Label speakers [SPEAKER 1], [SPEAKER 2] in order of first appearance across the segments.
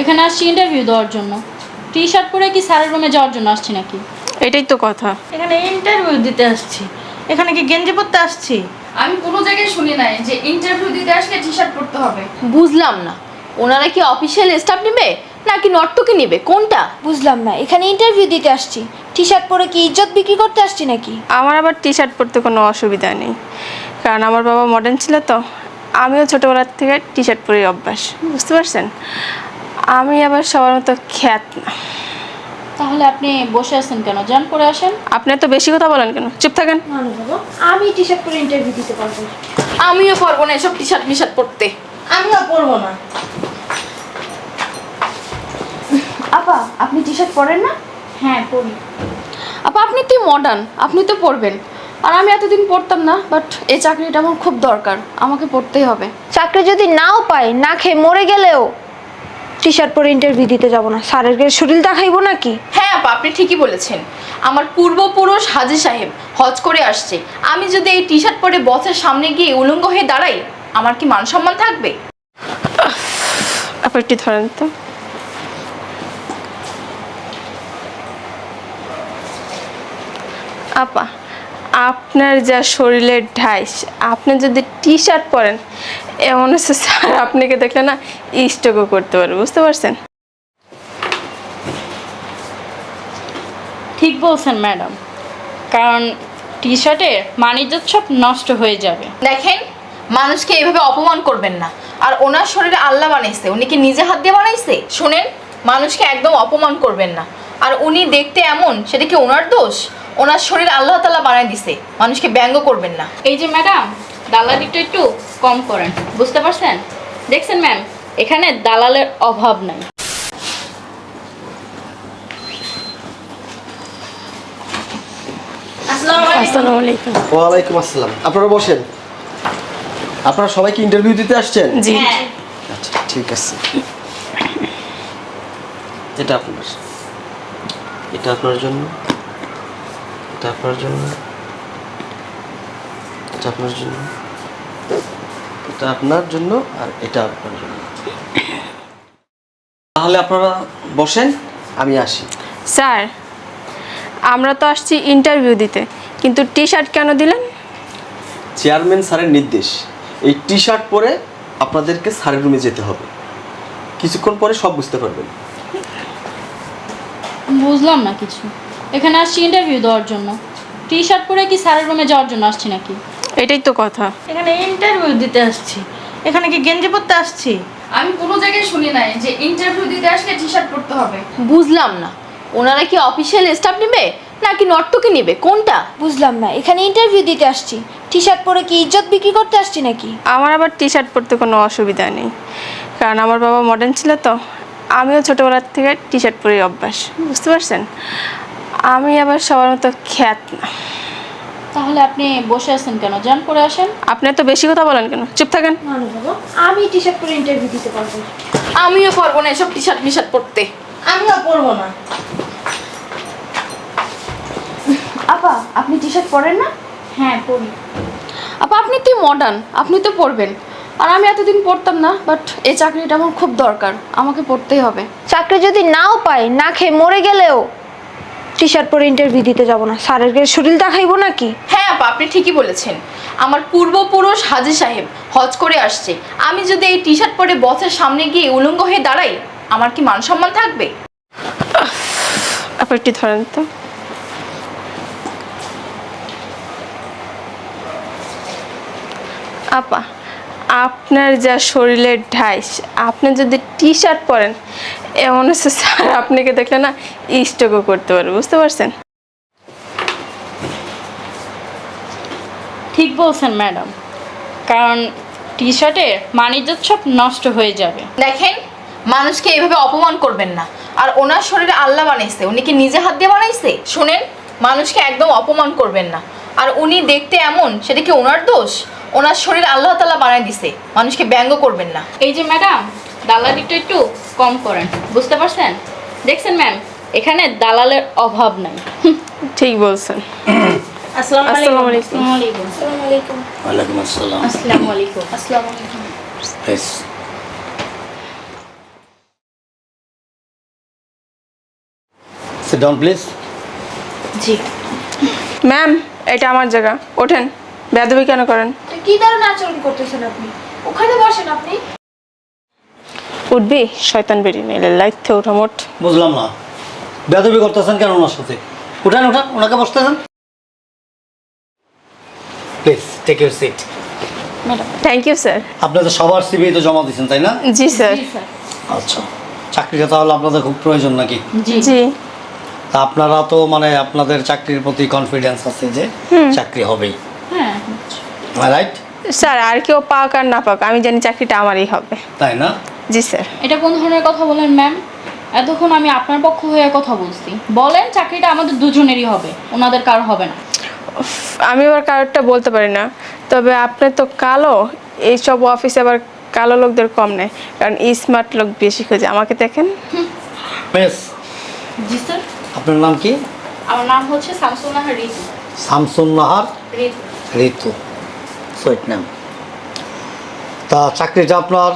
[SPEAKER 1] এখানে আসছি ইন্টারভিউ দেওয়ার জন্য। টি শার্ট পরে কি স্যারের রুমে যাওয়ার জন্য আসছি নাকি?
[SPEAKER 2] এটাই তো কথা।
[SPEAKER 3] এখানে ইন্টারভিউ দিতে আসছি, এখানে কি গেঞ্জি পরতে আসছি?
[SPEAKER 4] আমি কোনো জায়গায় শুনি নাই যে ইন্টারভিউ দিতে আসলে টি শার্ট পরতে হবে।
[SPEAKER 5] বুঝলাম না, ওনারা কি অফিসিয়াল স্টাফ নেবে নাকি নর্তকী নেবে, কোনটা?
[SPEAKER 6] বুঝলাম না, এখানে ইন্টারভিউ দিতে আসছি, টি শার্ট পরে কি ইজ্জত বিক্রি করতে আসছি নাকি?
[SPEAKER 2] আমার আবার টি শার্ট পরতে কোনো অসুবিধা নেই, কারণ আমার বাবা মডার্ন ছিল তো। আমিও ছোটোবেলার থেকে টি শার্ট পরে অভ্যাস, বুঝতে পারছেন। আমি আবার সবার মতো খ্যাত না।
[SPEAKER 1] তাহলে আপনি বসে আছেন কেন? যান পরে আসেন।
[SPEAKER 2] আপনি তো বেশি কথা বলেন কেন, চুপ থাকেন।
[SPEAKER 6] না না বাবা, আমি টি শার্ট পরে ইন্টারভিউ দিতে পারবো।
[SPEAKER 5] আমিও পারবো না এসব টি শার্ট মিশার্ট পরতে।
[SPEAKER 3] আমিও পরবো না।
[SPEAKER 5] আপা, আপনি টি শার্ট পরেন না?
[SPEAKER 1] হ্যাঁ পড়ি।
[SPEAKER 5] আপা, আপনি তো মডার্ন, আপনি তো পরবেন। আর আমি এতদিন পড়তাম না, বাট এই চাকরিটা আমার খুব দরকার, আমাকে পড়তেই হবে।
[SPEAKER 6] চাকরি যদি নাও পাই, না খেয়ে মরে গেলেও টি শার্ট পরে ইন্টারভিউ দিতে যাব না। স্যারের গায়ে শরীর দেখাইবো নাকি?
[SPEAKER 5] হ্যাঁ আপা, আপনি ঠিকই বলেছেন। আমার পূর্বপুরুষ হাজী সাহেব হজ করে আসছে, আমি যদি এই টি শার্ট পরে বসের সামনে গিয়ে উলঙ্গ হয়ে দাঁড়াই, আমার কি মান সম্মান থাকবে?
[SPEAKER 2] আপা একটু ধরেন তো। আপা, আপনার যা শরীরের ঢাইস, আপনি যদি টি শার্ট পরেন, এমন হচ্ছে স্যার আপনাকে দেখলে না স্ট্রোকও করতে পারবে, বুঝতে পারছেন।
[SPEAKER 1] ঠিক বলছেন ম্যাডাম, কারণ টি শার্টের মানিজ্য সব নষ্ট হয়ে যাবে।
[SPEAKER 5] দেখেন, মানুষকে এইভাবে অপমান করবেন না। আর ওনার শরীরে আল্লাহ বানাইছে, উনি কি নিজে হাত দিয়ে বানাইছে? শোনেন, মানুষকে একদম অপমান করবেন না। আর উনি দেখতে এমন, সেটা কি ওনার দোষ? ওনার শরীর আল্লাহ তাআলা বানাই দিছে, মানুষকে ব্যঙ্গ করবেন না।
[SPEAKER 1] এই যে ম্যাডাম, দালালিটা একটু কম করেন, বুঝতে পারছেন? দেখছেন ম্যাম, এখানে দালালের অভাব নাই।
[SPEAKER 2] আসসালামু আলাইকুম।
[SPEAKER 7] ওয়ালাইকুম আসসালাম। আপনারা বসেন। আপনারা সবাই কি ইন্টারভিউ দিতে আসছেন?
[SPEAKER 2] জি।
[SPEAKER 7] আচ্ছা, ঠিক আছে। এটা আপনার, এটা আপনার জন্য, এটা আপনার জন্য, এটা আপনার জন্য, এটা আপনার জন্য, আর এটা আপনার জন্য। তাহলে আপনারা বসেন, আমি আসি।
[SPEAKER 2] স্যার, আমরা তো আসছি ইন্টারভিউ দিতে, কিন্তু টি শার্ট কেন দিলেন?
[SPEAKER 7] চেয়ারম্যান স্যারের নির্দেশ, এই টি শার্ট পরে আপনাদেরকে স্যারের রুমে যেতে হবে। কিছুক্ষণ পরে সব বুঝতে পারবেন।
[SPEAKER 1] বুঝলাম না কিছু। এখানে আসছি ইন্টারভিউ দেওয়ার জন্য। টি শার্ট পরে কি স্যারের রুমে যাওয়ার জন্য আসছি নাকি?
[SPEAKER 2] এটাই তো কথা।
[SPEAKER 3] এখানে ইন্টারভিউ দিতে আসছি, এখানে কি গেঞ্জি পরতে আসছি?
[SPEAKER 4] আমি কোনো জায়গায় শুনি নাই যে ইন্টারভিউ দিতে আসলে টি শার্ট পরতে হবে।
[SPEAKER 5] বুঝলাম না, ওনারা কি অফিসিয়াল স্টাফ নেবে নাকি নর্তকী নেবে, কোনটা?
[SPEAKER 6] বুঝলাম না, এখানে ইন্টারভিউ দিতে আসছি, টি শার্ট পরে কি ইজ্জত বিক্রি করতে আসছি নাকি?
[SPEAKER 2] আমার আবার টি শার্ট পরতে কোনো অসুবিধা নেই, কারণ আমার বাবা মডার্ন ছিল তো। আমিও ছোটোবেলার থেকে টি শার্ট পরে অভ্যাস, বুঝতে পারছেন। আমি আবার সবার মতো খ্যাত না।
[SPEAKER 1] তাহলে আপনি বসে আছেন কেন? যান পরে আসেন।
[SPEAKER 2] আপনি তো বেশি কথা বলেন কেন, চুপ থাকেন।
[SPEAKER 6] না না বাবা, আমি টি শার্ট পরে ইন্টারভিউ দিতে পারবো।
[SPEAKER 5] আমিও পারবো না এসব টি শার্ট মিশার্ট পরতে।
[SPEAKER 3] আমিও পরবো না।
[SPEAKER 6] আপা, আপনি টি শার্ট পরেন না?
[SPEAKER 1] হ্যাঁ পড়ি।
[SPEAKER 5] আপা, আপনি তো মডার্ন, আপনি তো পড়বেন। আর আমি এতদিন পড়তাম না, বাট এই চাকরিটা আমার খুব দরকার, আমাকে পড়তেই হবে।
[SPEAKER 6] চাকরি যদি নাও পাই, না খেয়ে মরে গেলেও টি শার্ট পরে ইন্টারভিউ দিতে যাব না। স্যারের গায়ে শরীর দেখাইবো নাকি?
[SPEAKER 5] হ্যাঁ আপা, আপনি ঠিকই বলেছেন। আমার পূর্বপুরুষ হাজী সাহেব হজ করে আসছে, আমি যদি এই টি শার্ট পরে বসের সামনে গিয়ে উলঙ্গ হয়ে দাঁড়াই, আমার কি মান সম্মান থাকবে?
[SPEAKER 2] আপনি একটু ধরেন তো। আপা, আপনার যা শরীরের ঢাইস, আপনি যদি টি শার্ট পরেন, এমন হচ্ছে স্যার আপনাকে দেখলে না স্ট্রোকও করতে পারবে, বুঝতে পারছেন।
[SPEAKER 1] ঠিক বলছেন ম্যাডাম, কারণ টি শার্টের মানিজ্য সব নষ্ট হয়ে যাবে।
[SPEAKER 5] দেখেন, মানুষকে এইভাবে অপমান করবেন না। আর ওনার শরীরে আল্লাহ বানাইছে, উনি কি নিজে হাত দিয়ে বানাইছে? শোনেন, মানুষকে একদম অপমান করবেন না। আর উনি দেখতে এমন, সেটা কি ওনার দোষ? ওনার শরীর আল্লাহ তাআলা বানাই দিছে, মানুষকে ব্যঙ্গ করবেন না।
[SPEAKER 1] এই যে ম্যাডাম, দালালিটা একটু কম করেন, বুঝতে পারছেন? দেখছেন ম্যাম, এখানে দালালের অভাব নাই।
[SPEAKER 2] ঠিক বলছেন।
[SPEAKER 3] আসসালামু
[SPEAKER 2] আসসালামু
[SPEAKER 3] আলাইকুম।
[SPEAKER 2] আলাইকুম।
[SPEAKER 1] আসসালামু আলাইকুম।
[SPEAKER 8] ওয়ালাইকুম আসসালাম।
[SPEAKER 1] আসসালামু আলাইকুম।
[SPEAKER 3] আসসালামু আলাইকুম।
[SPEAKER 8] বেশ sit down please.
[SPEAKER 3] G.
[SPEAKER 2] Ma'am এটা আমার জায়গা, ওঠেন। বেয়াদবি কেন করেন?
[SPEAKER 6] কি ধরনের আচরণ করতেছেন আপনি? ওখানে বসেন আপনি।
[SPEAKER 2] উঠবি শয়তান বেরি নাইলে লাইট থেকে ওঠা মোট।
[SPEAKER 8] বুঝলাম না, বেয়াদবি করতেছেন কেন ওনার সাথে? উঠান উঠান, ওনাকে বসতে দেন। Please take your seat.
[SPEAKER 2] Thank you sir.
[SPEAKER 8] আপনাদের সবার সিভি তো জমা দিয়েছেন তাই না?
[SPEAKER 2] জি স্যার।
[SPEAKER 8] আচ্ছা, চাকরিটা তাহলে আপনাদের খুব প্রয়োজন নাকি?
[SPEAKER 2] জি।
[SPEAKER 8] তা আপনারা তো মানে আপনাদের চাকরির প্রতি কনফিডেন্স আছে যে চাকরি হবেই,
[SPEAKER 1] হ্যাঁ
[SPEAKER 8] রাইট?
[SPEAKER 2] স্যার আর কেউ পাক আর না পাক আমি জানি চাকরিটা আমারই হবে।
[SPEAKER 8] তাই না?
[SPEAKER 2] জি স্যার।
[SPEAKER 1] এটা কোন ধরনের কথা বলেন ম্যাম? এতক্ষণ আমি আপনার পক্ষ হয়ে কথা বলছি। বলেন চাকরিটা আমাদের দুজনেরই হবে, ওনাদের কারো হবে না।
[SPEAKER 2] আমি আবার কারোরটা বলতে পারি না, তবে আপনি তো কালো, এইসব অফিসে আবার কালো লোকদের কম নেই, কারণ স্মার্ট লোক বেশি খোঁজে। আমাকে দেখেন।
[SPEAKER 8] বেশ,
[SPEAKER 1] জি স্যার।
[SPEAKER 8] আপনার নাম কি?
[SPEAKER 1] আমার নাম হচ্ছে শামসুল নাহার ঋতু।
[SPEAKER 8] শামসুন নাহার
[SPEAKER 1] ঋতু।
[SPEAKER 8] ঋতু, সুইট নাম। তা চাকরিটা আপনার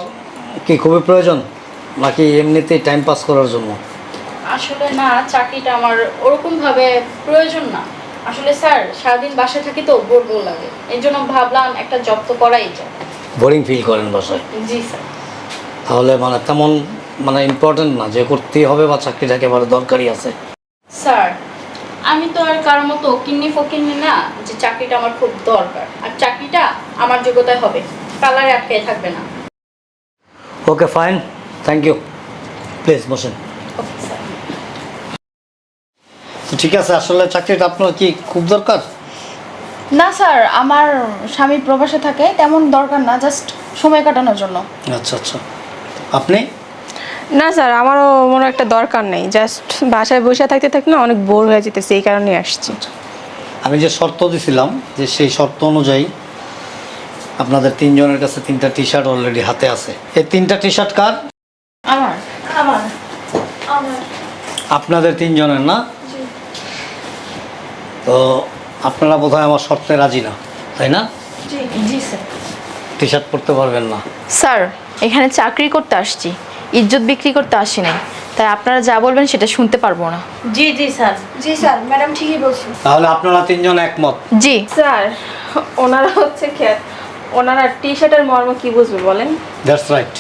[SPEAKER 8] কি খুবই প্রয়োজন নাকি এমনিতেই টাইম পাস করার জন্য?
[SPEAKER 1] আসলে না, চাকরিটা আমার ওরকমভাবে প্রয়োজন না। আসলে স্যার সারাদিন বাসায় থাকি তো বোর বোর লাগে, এই জন্য ভাবলাম একটা জব তো করাই যায়।
[SPEAKER 8] বোরিং ফিল করেন বাসায়?
[SPEAKER 1] জি স্যার।
[SPEAKER 8] তাহলে মানে তেমন মানে ইম্পর্টেন্ট না যে করতেই হবে বা চাকরিটা একেবারে দরকারই আছে?
[SPEAKER 1] স্যার আমি তো আর কারোর মতো কিন্নি ফকিন্নি না যে চাকরিটা আমার খুব দরকার, আর চাকরিটা আমার যোগ্যতায় হবে, কালারে আটকে থাকবে না।
[SPEAKER 8] Okay fine, thank you. Please বসেন।
[SPEAKER 1] Okay sir.
[SPEAKER 8] তো ঠিক আছে, আসলে চাকরিটা আপনার কি খুব দরকার?
[SPEAKER 4] না স্যার, আমার স্বামী প্রবাসে থাকে, তেমন দরকার না, জাস্ট সময় কাটানোর জন্য।
[SPEAKER 8] আচ্ছা আচ্ছা, আপনি?
[SPEAKER 2] না স্যার, আমারও মনে একটা দরকার নেই, জাস্ট বাসায় বসে থাকতে থাকতে না অনেক বোর হয়ে যেতেছে, এই কারণে আসছি।
[SPEAKER 8] আমি যে শর্ত দিছিলাম যে সেই শর্ত অনুযায়ী আপনাদের তিনজনের কাছে 3টা টি শার্ট অলরেডি হাতে আছে। এই 3টা টি শার্ট কার?
[SPEAKER 1] আমার
[SPEAKER 6] আমার আমার
[SPEAKER 8] আপনাদের তিনজনের না? তো আপনারা বোধহয় আমার শর্তে রাজি না, তাই না?
[SPEAKER 1] জি স্যার।
[SPEAKER 8] টি শার্ট পরতে পারবেন না?
[SPEAKER 5] স্যার এখানে চাকরি করতে আসছি, ইজ্জত বিক্রি করতে আসি নাই, তাই আপনারা যা বলবেন সেটা শুনতে পারবো না।
[SPEAKER 3] জি জি স্যার।
[SPEAKER 6] জি স্যার, ম্যাডাম ঠিকই বলছেন।
[SPEAKER 8] তাহলে আপনারা তিনজন একমত?
[SPEAKER 5] জি।
[SPEAKER 2] স্যার ওনারা হচ্ছে খ্যাত, ওনারা টি শার্টের মর্ম কি বুঝবে বলেন?
[SPEAKER 8] দ্যাটস রাইট,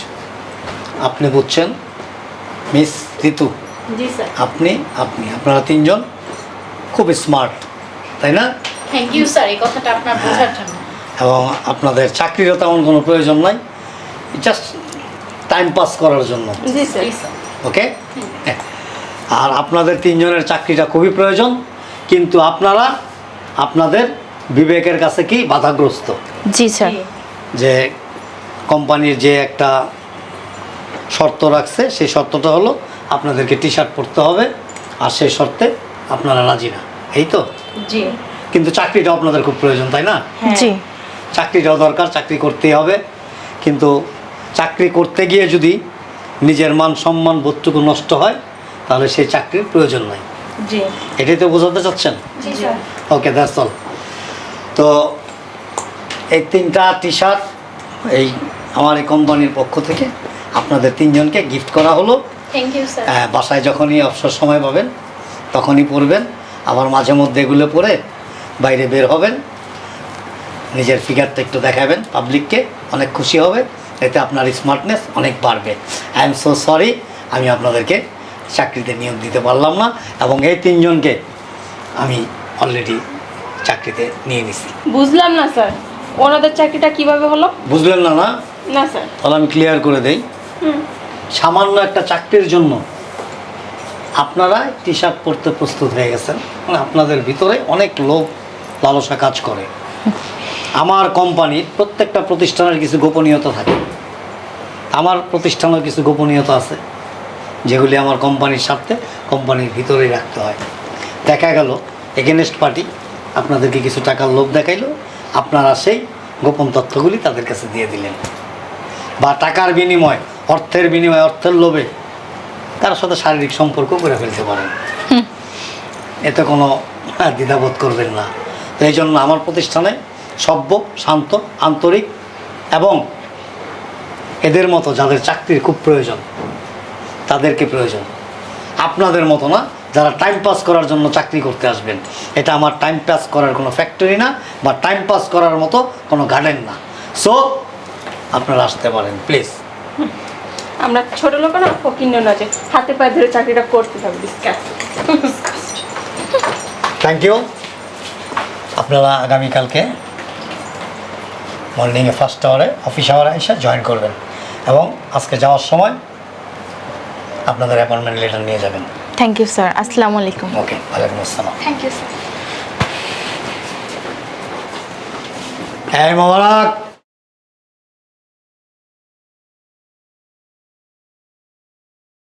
[SPEAKER 8] আপনি বুঝছেন মিস ঋতু?
[SPEAKER 1] জি স্যার।
[SPEAKER 8] আপনি আপনি আপনারা তিনজন খুব স্মার্ট, তাই না?
[SPEAKER 1] থ্যাংক ইউ স্যার এই কথাটা আপনার বোঝার জন্য।
[SPEAKER 8] এবং আপনাদের চাকরিরও তেমন কোনো প্রয়োজন নাই, জাস্ট টাইম পাস করার জন্য।
[SPEAKER 2] জি স্যার।
[SPEAKER 1] জি স্যার।
[SPEAKER 8] ওকে? আর আপনাদের তিনজনের চাকরিটা খুবই প্রয়োজন, কিন্তু আপনারা আপনাদের বিবেকের কাছে কি বাধাগ্রস্ত
[SPEAKER 5] জি স্যার।
[SPEAKER 8] যে কোম্পানির যে একটা শর্ত রাখছে, সেই শর্তটা হলো আপনাদেরকে টি শার্ট পরতে হবে, আর সেই শর্তে আপনারা রাজি না, এই তো?
[SPEAKER 1] জি।
[SPEAKER 8] কিন্তু চাকরিটাও আপনাদের খুব প্রয়োজন, তাই না?
[SPEAKER 5] জি।
[SPEAKER 8] চাকরিটাও দরকার, চাকরি করতেই হবে, কিন্তু চাকরি করতে গিয়ে যদি নিজের মান সম্মান বোধটুকু নষ্ট হয় তাহলে সেই চাকরির প্রয়োজন নাই।
[SPEAKER 1] জি।
[SPEAKER 8] এটাই তো বোঝাতে চাচ্ছেন?
[SPEAKER 6] জি স্যার।
[SPEAKER 8] Okay, that's all. তো এই 3টা টি শার্ট এই আমার এই কোম্পানির পক্ষ থেকে আপনাদের তিনজনকে গিফট করা হলো।
[SPEAKER 1] Thank you sir.
[SPEAKER 8] বাসায় যখনই অবসর সময় পাবেন তখনই পরবেন, আবার মাঝে মধ্যে এগুলো পরে বাইরে বের হবেন, নিজের ফিগারটা একটু দেখাবেন পাবলিককে, অনেক খুশি হবে, এতে আপনার স্মার্টনেস অনেক বাড়বে। আই এম সো সরি, আমি আপনাদেরকে চাকরিতে নিয়োগ দিতে পারলাম না, এবং এই তিনজনকে আমি অলরেডি চাকরিতে নিয়ে নিছি।
[SPEAKER 2] বুঝলাম না স্যার, ওনাদের চাকরিটা কিভাবে হলো?
[SPEAKER 8] বুঝলেন না? না
[SPEAKER 2] না স্যার।
[SPEAKER 8] তাহলে আমি ক্লিয়ার করে দেই। সামান্য একটা চাকরির জন্য আপনারা টি শার্ট পরতে প্রস্তুত হয়ে গেছেন, মানে আপনাদের ভিতরে অনেক লোভ লালসা কাজ করে। আমার কোম্পানির প্রত্যেকটা প্রতিষ্ঠানের কিছু গোপনীয়তা থাকে, আমার প্রতিষ্ঠানের কিছু গোপনীয়তা আছে যেগুলি আমার কোম্পানির স্বার্থে কোম্পানির ভিতরেই রাখতে হয়। দেখা গেল এগেনস্ট পার্টি আপনাদেরকে কিছু টাকার লোভ দেখাইলো, আপনারা সেই গোপন তথ্যগুলি তাদের কাছে দিয়ে দিলেন, বা টাকার বিনিময়, অর্থের বিনিময়ে, অর্থের লোভে তার সাথে শারীরিক সম্পর্ক করে ফেলতে পারেন। এতে কোনো দ্বিধাবোধ করবেন না। তো এই জন্য আমার প্রতিষ্ঠানে সভ্য, শান্ত, আন্তরিক এবং এদের মতো যাদের চাকরির খুব প্রয়োজন তাদেরকে প্রয়োজন, আপনাদের মতো না যারা টাইম পাস করার জন্য চাকরি করতে আসবেন। এটা আমার টাইম পাস করার কোনো ফ্যাক্টরি না, বা টাইম পাস করার মতো কোনো গার্ডেন না। সো আপনারা আসতে পারেন প্লিজ।
[SPEAKER 2] আমরা ছোট লোক না, ফকির না যে হাতে পায়ে ধরে চাকরিটা করতে হবে।
[SPEAKER 8] Thank you. আপনারা আগামীকালকে মর্নিংয়ে ফার্স্ট আওয়ারে অফিস আওয়ারে এসে জয়েন করবেন, এবং আজকে যাওয়ার সময় আপনাদের অ্যাপয়েন্টমেন্ট লেটার নিয়ে যাবেন।
[SPEAKER 5] থ্যাংক ইউ স্যার, আসসালামু আলাইকুম।
[SPEAKER 8] ওকে, ওয়ালাইকুম আসসালাম।
[SPEAKER 1] Thank you sir.
[SPEAKER 8] এই মোবারক।